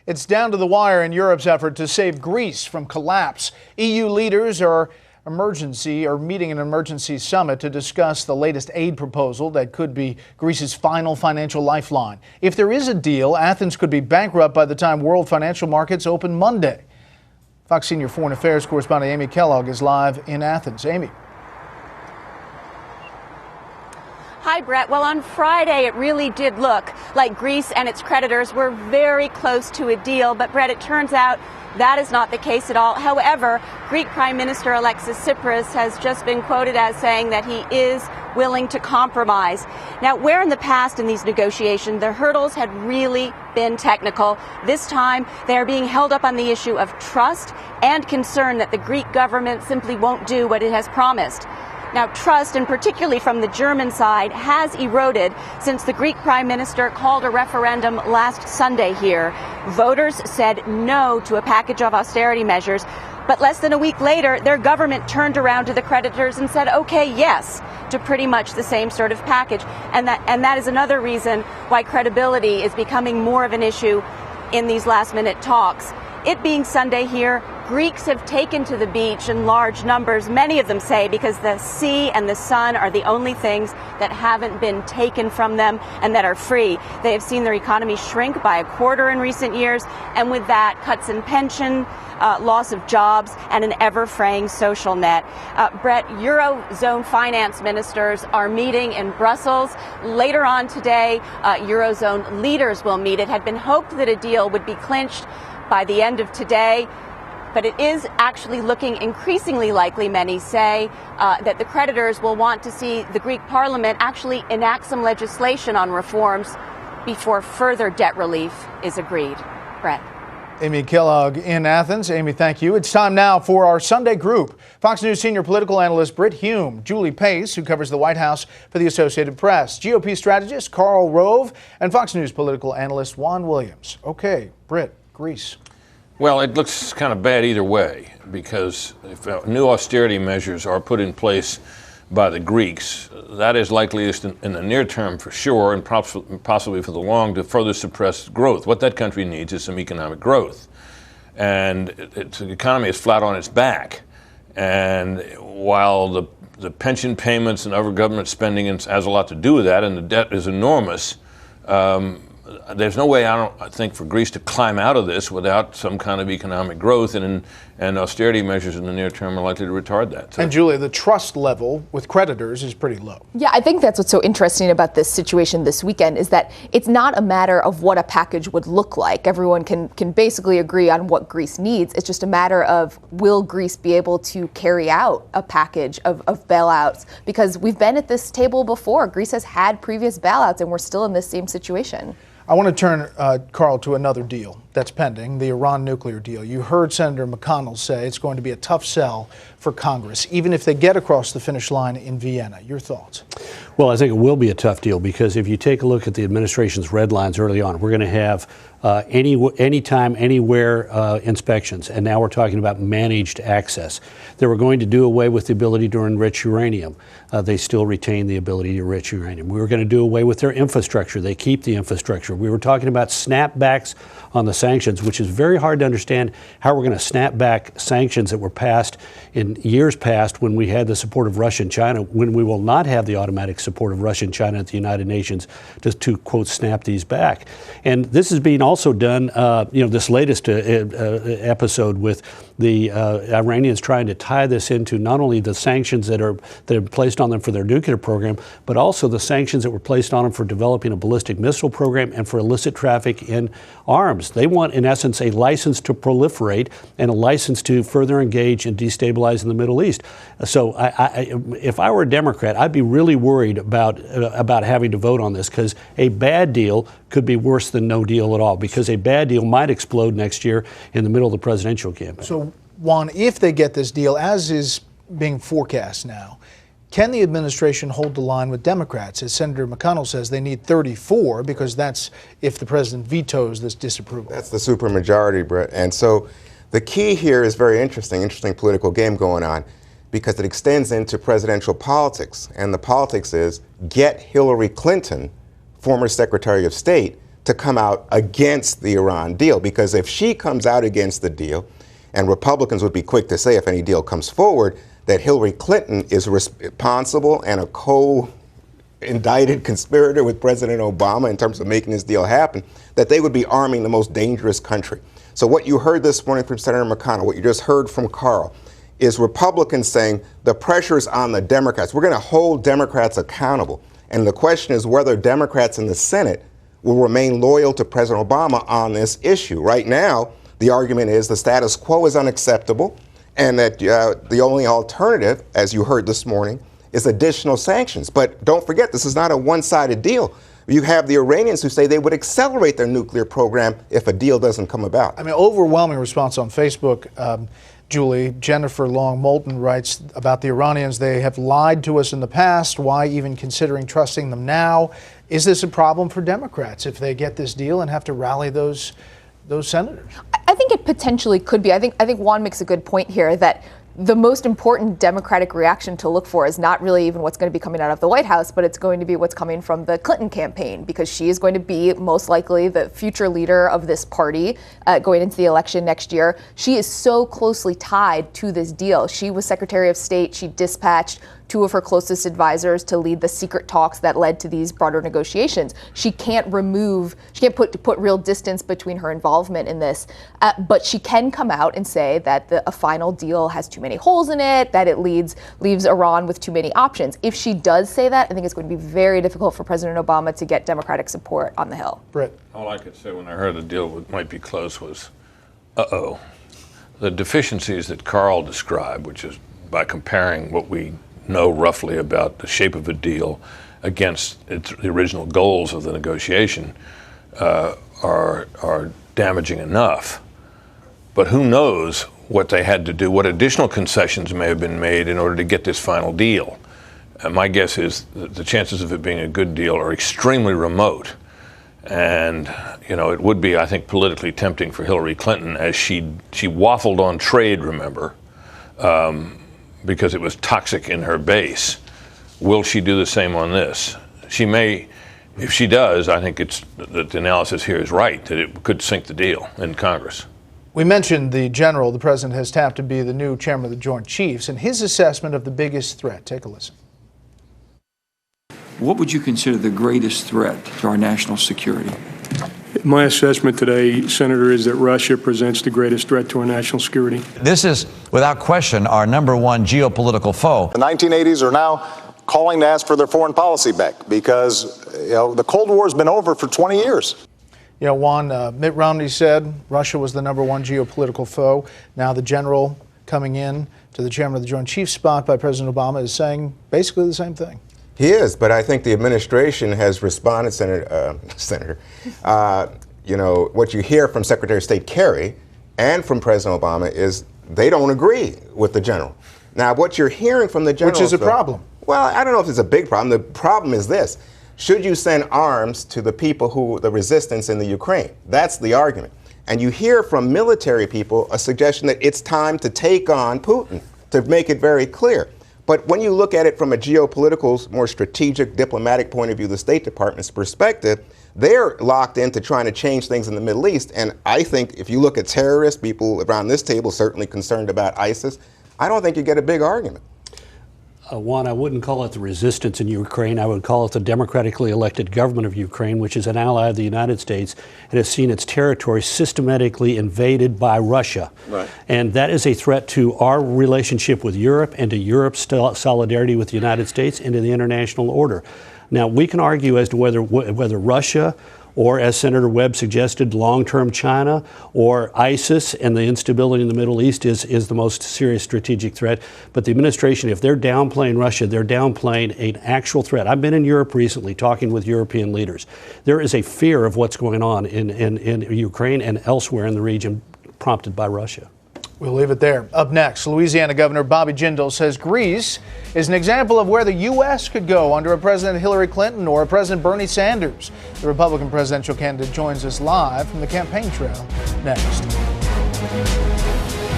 It's down to the wire in Europe's effort to save Greece from collapse. EU leaders are meeting an emergency summit to discuss the latest aid proposal that could be Greece's final financial lifeline. If there is a deal, Athens could be bankrupt by the time world financial markets open Monday. Fox Senior Foreign Affairs correspondent Amy Kellogg is live in Athens. Amy. Hi, Brett. Well, on Friday, it really did look like Greece and its creditors were very close to a deal. But, Brett, it turns out that is not the case at all. However, Greek Prime Minister Alexis Tsipras has just been quoted as saying that he is willing to compromise. Now, where in the past in these negotiations, the hurdles had really been technical, this time they are being held up on the issue of trust and concern that the Greek government simply won't do what it has promised. Now, trust, and particularly from the German side, has eroded since the Greek Prime Minister called a referendum last Sunday here. Voters said no to a package of austerity measures, but less than a week later, their government turned around to the creditors and said, okay, yes, to pretty much the same sort of package. And that is another reason why credibility is becoming more of an issue in these last-minute talks. It being Sunday here, Greeks have taken to the beach in large numbers, many of them say, because the sea and the sun are the only things that haven't been taken from them and that are free. They have seen their economy shrink by a quarter in recent years, and with that, cuts in pension, loss of jobs, and an ever-fraying social net. Brett, Eurozone finance ministers are meeting in Brussels. Later on today, Eurozone leaders will meet. It had been hoped that a deal would be clinched by the end of today, but it is actually looking increasingly likely, many say, that the creditors will want to see the Greek parliament actually enact some legislation on reforms before further debt relief is agreed. Brett. Amy Kellogg in Athens. Amy, thank you. It's time now for our Sunday group. Fox News senior political analyst Britt Hume, Julie Pace, who covers the White House for the Associated Press, GOP strategist Karl Rove, and Fox News political analyst Juan Williams. Okay, Britt, Greece. Well, it looks kind of bad either way, because if new austerity measures are put in place by the Greeks, that is likeliest in the near term for sure, and possibly for the long, to further suppress growth. What that country needs is some economic growth. And the economy is flat on its back. And while the pension payments and other government spending has a lot to do with that, and the debt is enormous, there's no way, I think, for Greece to climb out of this without some kind of economic growth, and austerity measures in the near term are likely to retard that. So. And Julia, the trust level with creditors is pretty low. Yeah, I think that's what's so interesting about this situation this weekend is that it's not a matter of what a package would look like. Everyone can basically agree on what Greece needs. It's just a matter of, will Greece be able to carry out a package of bailouts? Because we've been at this table before. Greece has had previous bailouts, and we're still in this same situation. I want to turn, Karl, to another deal that's pending, the Iran nuclear deal. You heard Senator McConnell say it's going to be a tough sell for Congress, even if they get across the finish line in Vienna. Your thoughts? Well, I think it will be a tough deal, because if you take a look at the administration's red lines early on, we're going to have anytime, anywhere inspections, and now we're talking about managed access. They were going to do away with the ability to enrich uranium. They still retain the ability to enrich uranium. We were going to do away with their infrastructure. They keep the infrastructure. We were talking about snapbacks on the sanctions, which is very hard to understand how we're going to snap back sanctions that were passed in years past when we had the support of Russia and China, when we will not have the automatic support of Russia and China at the United Nations to quote, snap these back. And this is being also done, this latest episode with the Iranians trying to tie this into not only the sanctions that are placed on them for their nuclear program, but also the sanctions that were placed on them for developing a ballistic missile program and for illicit traffic in arms. They want, in essence, a license to proliferate and a license to further engage and destabilize in the Middle East. So if I were a Democrat, I'd be really worried about having to vote on this, because a bad deal could be worse than no deal at all, because a bad deal might explode next year in the middle of the presidential campaign. So, Juan, if they get this deal, as is being forecast now, can the administration hold the line with Democrats? As Senator McConnell says, they need 34, because that's if the president vetoes this disapproval. That's the supermajority, Brett. And so the key here is very interesting political game going on, because it extends into presidential politics. And the politics is get Hillary Clinton, former Secretary of State, to come out against the Iran deal, because if she comes out against the deal, and Republicans would be quick to say if any deal comes forward, that Hillary Clinton is responsible and a co-indicted conspirator with President Obama in terms of making this deal happen, that they would be arming the most dangerous country. So what you heard this morning from Senator McConnell, what you just heard from Carl, is Republicans saying the pressure's on the Democrats. We're going to hold Democrats accountable. And the question is whether Democrats in the Senate will remain loyal to President Obama on this issue. Right now, the argument is the status quo is unacceptable, and that the only alternative, as you heard this morning, is additional sanctions. But don't forget, this is not a one-sided deal. You have the Iranians who say they would accelerate their nuclear program if a deal doesn't come about. I mean, overwhelming response on Facebook. Julie, Jennifer Long Moulton writes about the Iranians. They have lied to us in the past. Why even considering trusting them now? Is this a problem for Democrats if they get this deal and have to rally those senators? I think it potentially could be. I think Juan makes a good point here that the most important Democratic reaction to look for is not really even what's going to be coming out of the White House, but it's going to be what's coming from the Clinton campaign, because she is going to be most likely the future leader of this party going into the election next year. She is so closely tied to this deal. She was Secretary of State. She dispatched two of her closest advisors to lead the secret talks that led to these broader negotiations. She can't put real distance between her involvement in this, but she can come out and say that a final deal has too many holes in it, that it leaves Iran with too many options. If she does say that, I think it's going to be very difficult for President Obama to get Democratic support on the Hill. Britt. All I could say when I heard the deal might be close was, uh-oh. The deficiencies that Carl described, which is by comparing what we know roughly about the shape of a deal against the original goals of the negotiation, are damaging enough. But who knows what they had to do, what additional concessions may have been made in order to get this final deal. My guess is that the chances of it being a good deal are extremely remote. And, it would be, I think, politically tempting for Hillary Clinton, as she waffled on trade, remember, because it was toxic in her base. Will she do the same on this? She may. If she does, I think that the analysis here is right, that it could sink the deal in Congress. We mentioned the general the president has tapped to be the new chairman of the Joint Chiefs, and his assessment of the biggest threat. Take a listen. What would you consider the greatest threat to our national security? My assessment today, Senator, is that Russia presents the greatest threat to our national security. This is, without question, our number one geopolitical foe. The 1980s are now calling to ask for their foreign policy back because, the Cold War has been over for 20 years. Juan, Mitt Romney said Russia was the number one geopolitical foe. Now the general coming in to the chairman of the Joint Chiefs spot by President Obama is saying basically the same thing. He is, but I think the administration has responded, Senator. What you hear from Secretary of State Kerry and from President Obama is they don't agree with the general. Now, what you're hearing from the general, which is a problem. Well, I don't know if it's a big problem. The problem is this: should you send arms to the people the resistance in the Ukraine? That's the argument. And you hear from military people a suggestion that it's time to take on Putin, to make it very clear. But when you look at it from a geopolitical, more strategic, diplomatic point of view, the State Department's perspective, they're locked into trying to change things in the Middle East. And I think if you look at terrorists, people around this table certainly concerned about ISIS, I don't think you get a big argument. Juan, I wouldn't call it the resistance in Ukraine. I would call it the democratically elected government of Ukraine, which is an ally of the United States and has seen its territory systematically invaded by Russia. Right. And that is a threat to our relationship with Europe and to Europe's solidarity with the United States and to the international order. Now, we can argue as to whether Russia, or as Senator Webb suggested, long-term China, or ISIS and the instability in the Middle East is the most serious strategic threat. But the administration, if they're downplaying Russia, they're downplaying an actual threat. I've been in Europe recently talking with European leaders. There is a fear of what's going on in Ukraine and elsewhere in the region prompted by Russia. We'll leave it there. Up next, Louisiana Governor Bobby Jindal says Greece is an example of where the U.S. could go under a President Hillary Clinton or a President Bernie Sanders. The Republican presidential candidate joins us live from the campaign trail next.